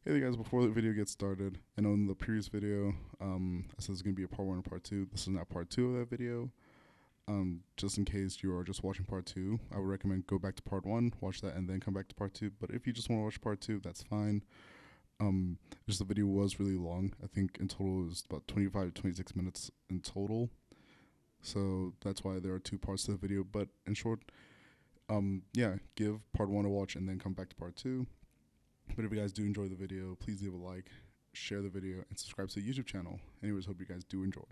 Hey there guys, before the video gets started, I know in the previous video, I said it's going to be a part 1 and part 2. This is not part 2 of that video. Just in case you are just watching part 2, I would recommend go back to part 1, watch that, and then come back to part 2. But if you just want to watch part 2, that's fine. Just the video was really long. I think in total it was about 25 to 26 minutes in total. So that's why there are 2 parts to the video. But in short, yeah, give part 1 a watch and then come back to part 2. But if you guys do enjoy the video, please leave a like, share the video, and subscribe to the YouTube channel. Anyways, hope you guys do enjoy.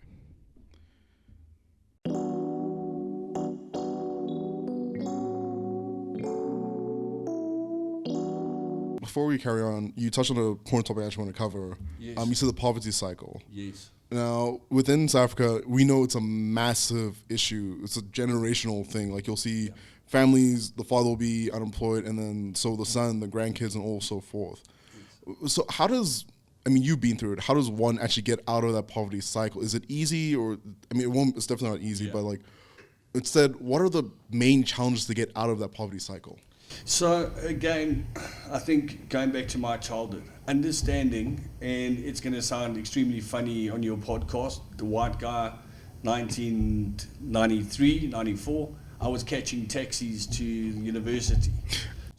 Before we carry on, you touched on a important topic I actually want to cover. Yes. You said the poverty cycle. Yes. Now, within South Africa, we know it's a massive issue. It's a generational thing. Like, you'll see families, the father will be unemployed, and then so the son, the grandkids, and all so forth. Yes. So how does, you've been through it, how does one actually get out of that poverty cycle? Is it easy, or, it's definitely not easy, but like, instead, what are the main challenges to get out of that poverty cycle? So again, I think going back to my childhood, understanding, and it's going to sound extremely funny on your podcast, the white guy, 1993, 94, I was catching taxis to university.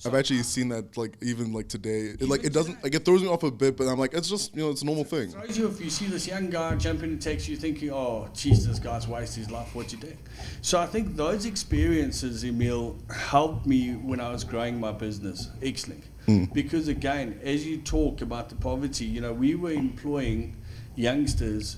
I've actually seen that, like, even like today. It doesn't, like, it throws me off a bit, but I'm like, it's just, it's a normal thing. It throws you if you see this young guy jump in a taxi, you're thinking, oh, geez, this guy's wasted his life, what you doing? So I think those experiences, Emil, helped me when I was growing my business, X-Link. Because again, as you talk about the poverty, we were employing youngsters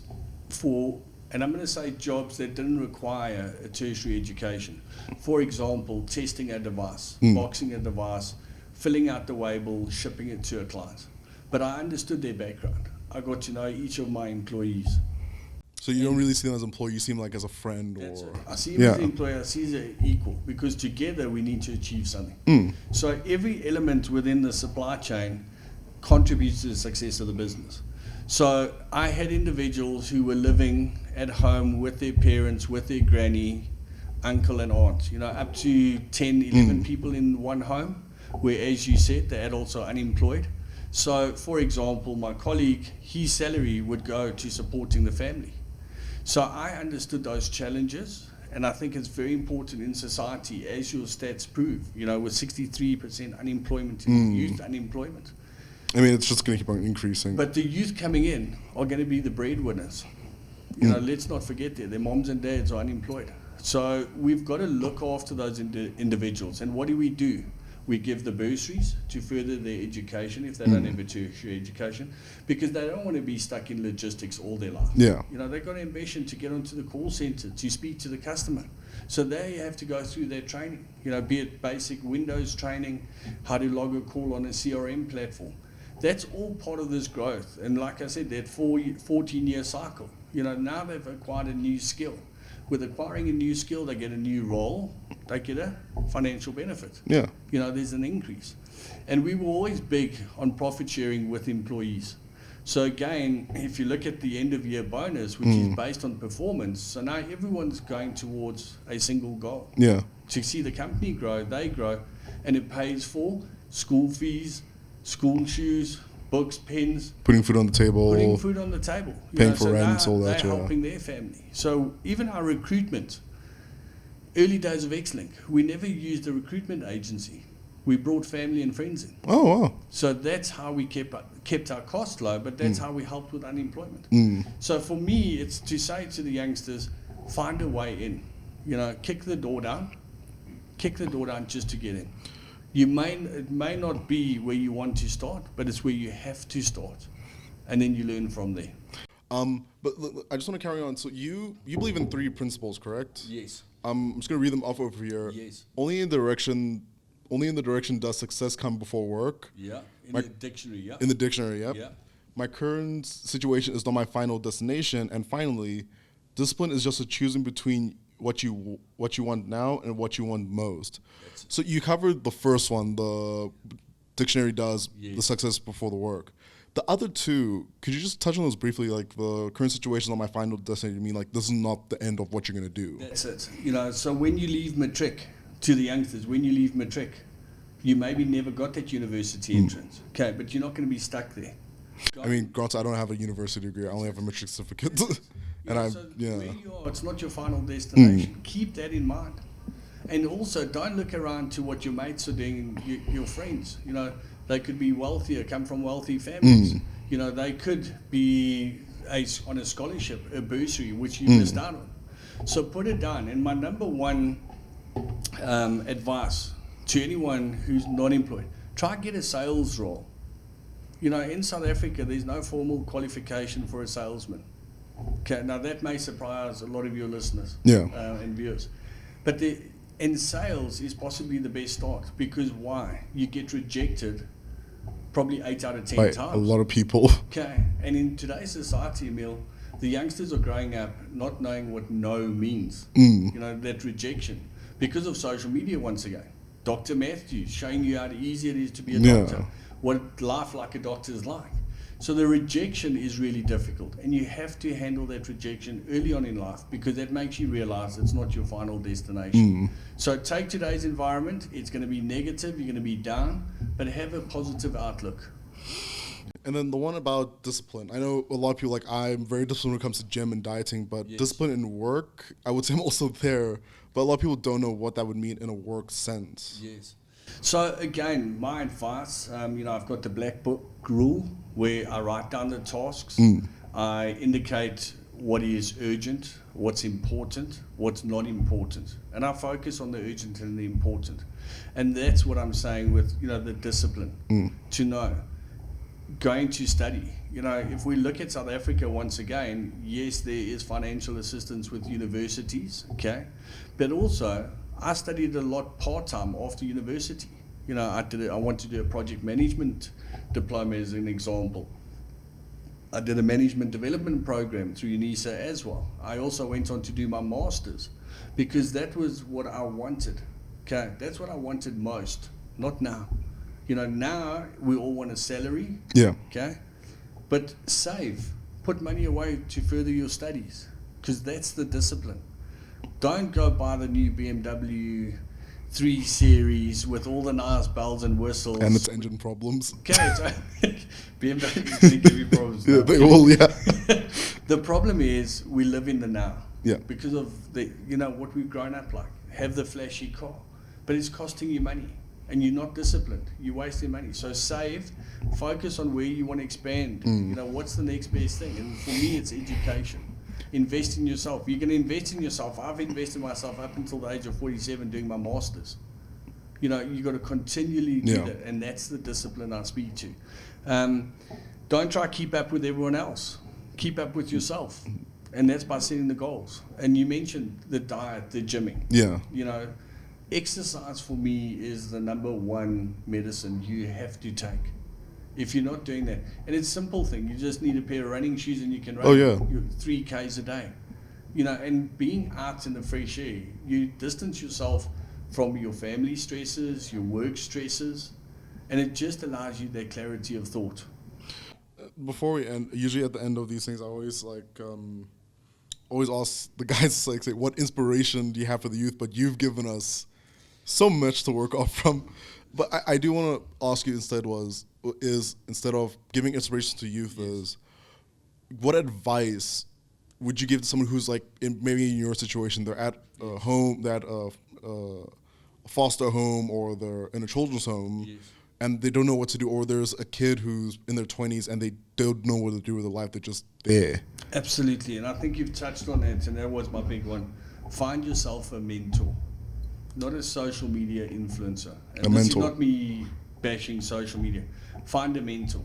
for, and I'm going to say jobs that didn't require a tertiary education. For example, testing a device, boxing a device, filling out the label, shipping it to a client. But I understood their background. I got to know each of my employees. So you don't really see them as an employee, you see them like as a friend, That's or... it. I see him as an employer, I see them as equal, because together we need to achieve something. So every element within the supply chain contributes to the success of the business. So I had individuals who were living at home with their parents, with their granny, uncle and aunt, up to 10, 11 people in one home, where, as you said, the adults are unemployed. So, for example, my colleague, his salary would go to supporting the family. So I understood those challenges, and I think it's very important in society, as your stats prove, with 63% unemployment in youth unemployment. It's just going to keep on increasing. But the youth coming in are going to be the breadwinners. Let's not forget that their moms and dads are unemployed. So we've got to look after those individuals. And what do? We give the bursaries to further their education if they don't have a tertiary education, because they don't want to be stuck in logistics all their life. Yeah. They've got ambition to get onto the call center, to speak to the customer. So they have to go through their training, be it basic Windows training, how to log a call on a CRM platform. That's all part of this growth. And like I said, that 14-year cycle, now they've acquired a new skill. With acquiring a new skill, they get a new role, they get a financial benefit. Yeah. There's an increase. And we were always big on profit sharing with employees. So again, if you look at the end of year bonus, which is based on performance, so now everyone's going towards a single goal. Yeah. To see the company grow, they grow, and it pays for school fees, school shoes, books, pens. Putting food on the table. Putting food on the table. Paying for rent, all that. They're helping their family. So even our recruitment, early days of X-Link, we never used a recruitment agency. We brought family and friends in. Oh, wow. So that's how we kept our costs low, but that's how we helped with unemployment. So for me, it's to say to the youngsters, find a way in. Kick the door down just to get in. It may not be where you want to start, but it's where you have to start, and then you learn from there. But look, I just want to carry on. So you believe in 3 principles, correct? Yes. I'm just going to read them off over here. Yes. Only in the direction does success come before work. Yeah. The dictionary. Yeah. In the dictionary. Yep. Yeah. My current situation is not my final destination. And finally, discipline is just a choosing between what you want now and what you want most. So you covered the first one, the dictionary does the success before the work. The other 2, could you just touch on those briefly, like the current situation is not my final destination? You mean like this is not the end of what you're going to do? That's it. So when you leave matric, to the youngsters, when you leave matric, You maybe never got that university entrance, okay, but you're not going to be stuck there. I mean, granted, I don't have a university degree. I only have a matric certificate. And So where you are, it's not your final destination. Keep that in mind. And also, don't look around to what your mates are doing, your friends. You know, they could be wealthier, come from wealthy families. You know, they could be on a scholarship, a bursary, which you missed out on. So put it down. And my number one advice to anyone who's not employed, try get a sales role. You know, in South Africa, there's no formal qualification for a salesman. Okay, now that may surprise a lot of your listeners and viewers. But in sales is possibly the best start, because why? You get rejected probably 8 out of 10 times. A lot of people. Okay, and in today's society, Emil, the youngsters are growing up not knowing what no means. You know, that rejection. Because of social media, once again. Dr. Matthews showing you how easy it is to be a doctor. What life like a doctor is like. So the rejection is really difficult, and you have to handle that rejection early on in life, because that makes you realize it's not your final destination. So take today's environment. It's going to be negative, you're going to be down, but have a positive outlook. And then the one about discipline. I know a lot of people, like, I'm very disciplined when it comes to gym and dieting, but discipline in work, I would say I'm also there, but a lot of people don't know what that would mean in a work sense. Yes. So again, my advice, you know, I've got the black book rule where I write down the tasks. I indicate what is urgent, what's important, what's not important, and I focus on the urgent and the important. And that's what I'm saying with, you know, the discipline to know. Going to study, you know, if we look at South Africa once again, yes, there is financial assistance with universities, okay, but also I studied a lot part-time after university. You know, I want to do a project management diploma as an example. I did a management development program through UNISA as well. I also went on to do my master's, because that was what I wanted. Okay, that's what I wanted most, not now. You know, now we all want a salary. Okay, but save, put money away to further your studies, because that's the discipline. Don't go buy the new BMW 3 Series with all the nice bells and whistles. And its engine problems. Okay, so BMW is going to give you problems. They will, The problem is we live in the now. Yeah. Because of the, you know, what we've grown up like. Have the flashy car, but it's costing you money, and you're not disciplined. You're wasting money. So save, focus on where you want to expand. You know, what's the next best thing? And for me, it's education. Invest in yourself. You can invest in yourself. I've invested myself up until the age of 47 doing my master's. You know, you got to continually do that, and that's the discipline I speak to. Don't try to keep up with everyone else. Keep up with yourself, and that's by setting the goals. And you mentioned the diet, the gymming. You know, exercise for me is the number one medicine you have to take. If you're not doing that, and it's a simple thing, you just need a pair of running shoes and you can run your 3Ks a day. You know, and being out in the fresh air, you distance yourself from your family stresses, your work stresses, and it just allows you that clarity of thought. Before we end, usually at the end of these things, I always always ask the guys, like, say, what inspiration do you have for the youth? But you've given us so much to work off from. But I do want to ask you instead instead of giving inspiration to youth, is what advice would you give to someone who's like maybe in your situation? They're at a home, they're at a foster home, or they're in a children's home, and they don't know what to do, or there's a kid who's in their 20s and they don't know what to do with their life. They're just there. Absolutely, and I think you've touched on it, and that was my big one. Find yourself a mentor, not a social media influencer. And this is not me bashing social media. Find a mentor,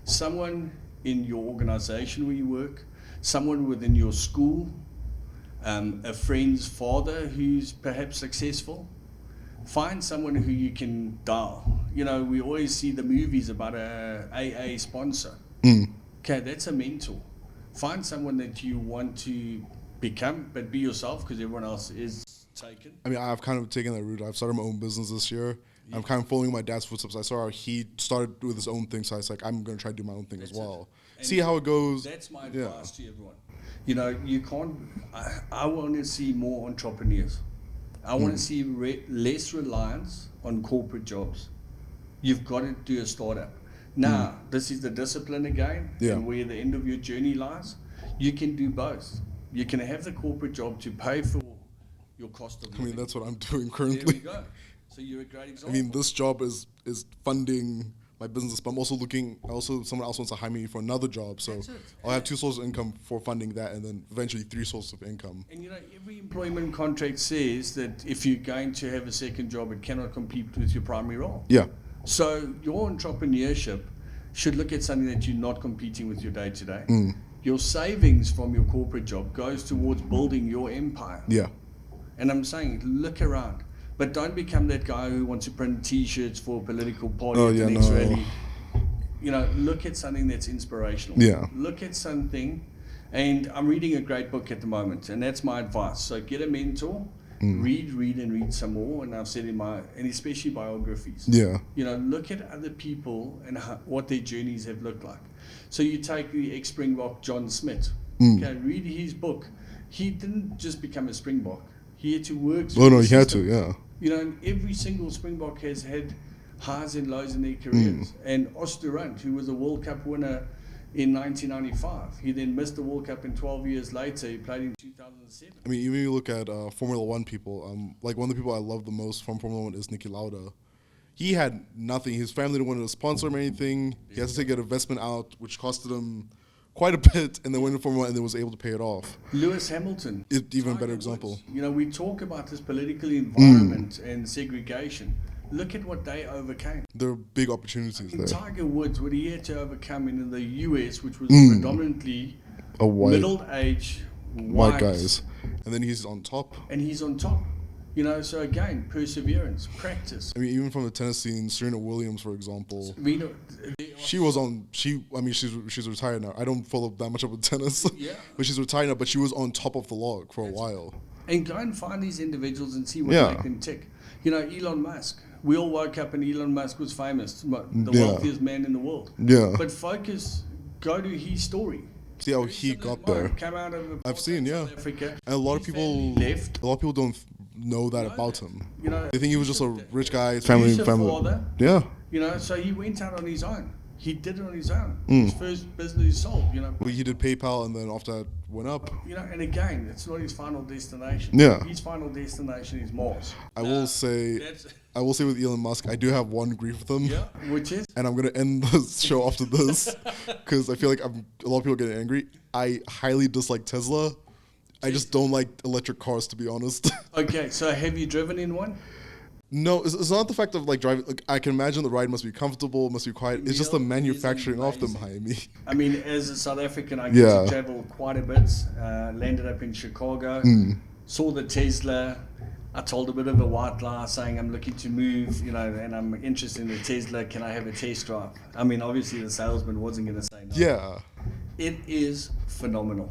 someone in your organization where you work, someone within your school, a friend's father who's perhaps successful. Find someone who you can dial. You know, we always see the movies about a AA sponsor. Okay, that's a mentor. Find someone that you want to become, but be yourself, because everyone else is taken. I mean, I've kind of taken that route. I've started my own business this year. I'm kind of following my dad's footsteps. I saw how he started with his own thing, so I was like, I'm going to try to do my own thing as well. See how it goes. That's my advice to everyone. You know, you can't. I want to see more entrepreneurs. I want to see less reliance on corporate jobs. you've got to do a startup. Now, this is the discipline again, and where the end of your journey lies. You can do both. You can have the corporate job to pay for your cost of living. I mean, that's what I'm doing currently. There we go. So you're a great example. I mean, this job is funding my business, but I'm also someone else wants to hire me for another job, so I'll have 2 sources of income for funding that, and then eventually 3 sources of income. And you know, every employment contract says that if you're going to have a second job, it cannot compete with your primary role. Yeah. So your entrepreneurship should look at something that you're not competing with your day-to-day. Your savings from your corporate job goes towards building your empire. Yeah. And I'm saying, look around. But don't become that guy who wants to print T-shirts for a political party at the next rally. You know, look at something that's inspirational. Yeah. Look at something, and I'm reading a great book at the moment, and that's my advice. So get a mentor, read some more, and I've said and especially biographies. Yeah. You know, look at other people and what their journeys have looked like. So you take the ex-Springbok John Smith. Okay, read his book. He didn't just become a Springbok. He had to work through he had to, yeah. You know, and every single Springbok has had highs and lows in their careers. And Osterrand, who was a World Cup winner in 1995, he then missed the World Cup, and 12 years later, he played in 2007. I mean, even if you look at Formula One people, like one of the people I love the most from Formula One is Niki Lauda. He had nothing. His family didn't want to sponsor him or anything. He had to take an investment out, which costed him quite a bit, and then went to Formula One and then was able to pay it off. Lewis Hamilton. Even better example. You know, we talk about this political environment and segregation. Look at what they overcame. There are big opportunities there. Tiger Woods, what he had to overcome in the US, which was predominantly middle-aged white guys. And then he's on top. And he's on top. You know, so again, perseverance, practice. I mean, even from the tennis scene, Serena Williams, for example, she's retired now. I don't follow that much up with tennis, but she's retired now. But she was on top of the log for a while. And go and find these individuals and see what they can tick. You know, Elon Musk. We all woke up and Elon Musk was famous, the wealthiest man in the world. Yeah. But go to his story. See how he got there. Came out of I've seen, South Africa. And a lot of people don't know that about him. You know, they think he was just a rich guy, his family. Father, yeah. You know, so he went out on his own. He did it on his own. His first business he sold, you know. Well, he did PayPal, and then after that went up. You know, and again, it's not his final destination. Yeah. His final destination is Mars. I will say with Elon Musk, I do have one grief with him. Yeah, which is? And I'm going to end the show after this, because I feel like a lot of people getting angry. I highly dislike Tesla. I just don't like electric cars, to be honest. Okay, so have you driven in one? No, it's not the fact of like driving. Like, I can imagine the ride must be comfortable, must be quiet. It's just the manufacturing of them, Hymie. I mean, as a South African, I get to travel quite a bit. Landed up in Chicago, saw the Tesla. I told a bit of a white lie saying I'm looking to move, you know, and I'm interested in the Tesla. Can I have a test drive? I mean, obviously the salesman wasn't going to say no. Yeah. It is phenomenal.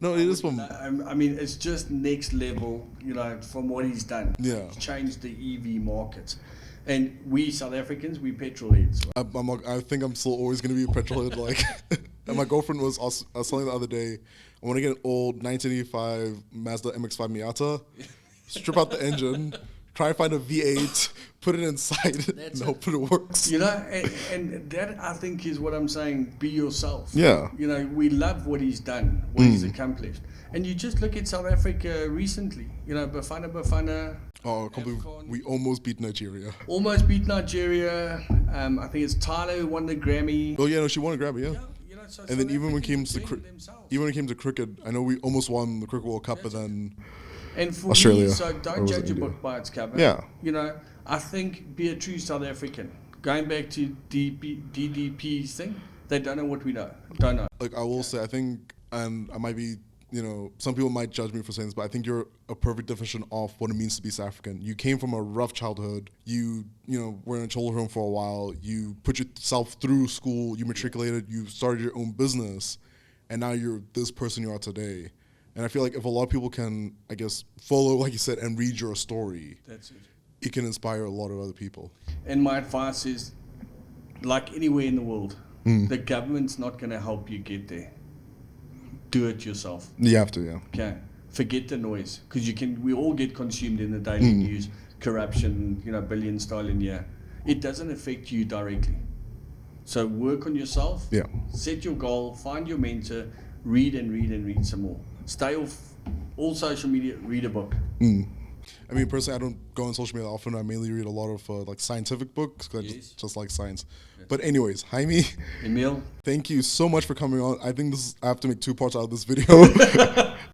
No, it is. I mean, it's just next level, you know, from what he's done. Yeah. He's changed the EV market. And we South Africans, we petrol heads. Right? I think I'm still always going to be a petrol head. Like, and my girlfriend was telling the other day, I want to get an old 1985 Mazda MX-5 Miata, strip out the engine, try and find a V8, put it inside, and hope it works. You know, and that I think is what I'm saying, be yourself. Yeah. You know, we love what he's done, what he's accomplished. And you just look at South Africa recently, you know, Bafana. Oh, I can't believe we almost beat Nigeria. Almost beat Nigeria. I think it's Tyler who won the Grammy. Oh, yeah, no, she won a Grammy, yeah. You know, so and then even when it came to cricket, I know we almost won the Cricket World Cup, but then and for Australia. Me, so don't judge a book by its cover. Yeah. You know, I think be a true South African. Going back to DDP's thing, they don't know what we know. Don't know. Like, I will say, I think, and I might be, you know, some people might judge me for saying this, but I think you're a perfect definition of what it means to be South African. You came from a rough childhood. You know, were in a children's home for a while. You put yourself through school. You matriculated. You started your own business. And now you're this person you are today. And I feel like if a lot of people can, I guess, follow, like you said, and read your story, that's it. It can inspire a lot of other people. And my advice is, like anywhere in the world, the government's not going to help you get there. Do it yourself. You have to, yeah. Okay. Forget the noise, because we all get consumed in the daily news, corruption, you know, billion stolen year. it doesn't affect you directly. So work on yourself, Yeah. set your goal, find your mentor, read and read and read some more. Stay off all social media, read a book. I mean, personally, I don't go on social media often. I mainly read a lot of like scientific books because I just like science. But anyways, Hymie, Emil, thank you so much for coming on. I think I have to make 2 parts out of this video.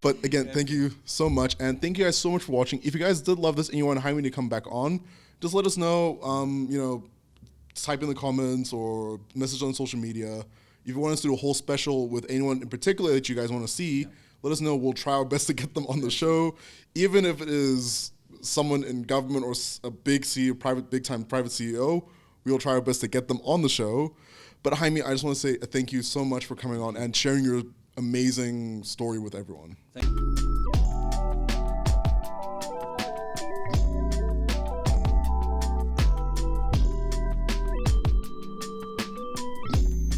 But again, thank you so much. And thank you guys so much for watching. If you guys did love this and you want Hymie to come back on, just let us know, type in the comments or message on social media. If you want us to do a whole special with anyone in particular that you guys want to see, let us know. We'll try our best to get them on the show, even if it is someone in government or a big CEO, big-time private CEO. We will try our best to get them on the show. But Hymie, I just want to say thank you so much for coming on and sharing your amazing story with everyone. thank you.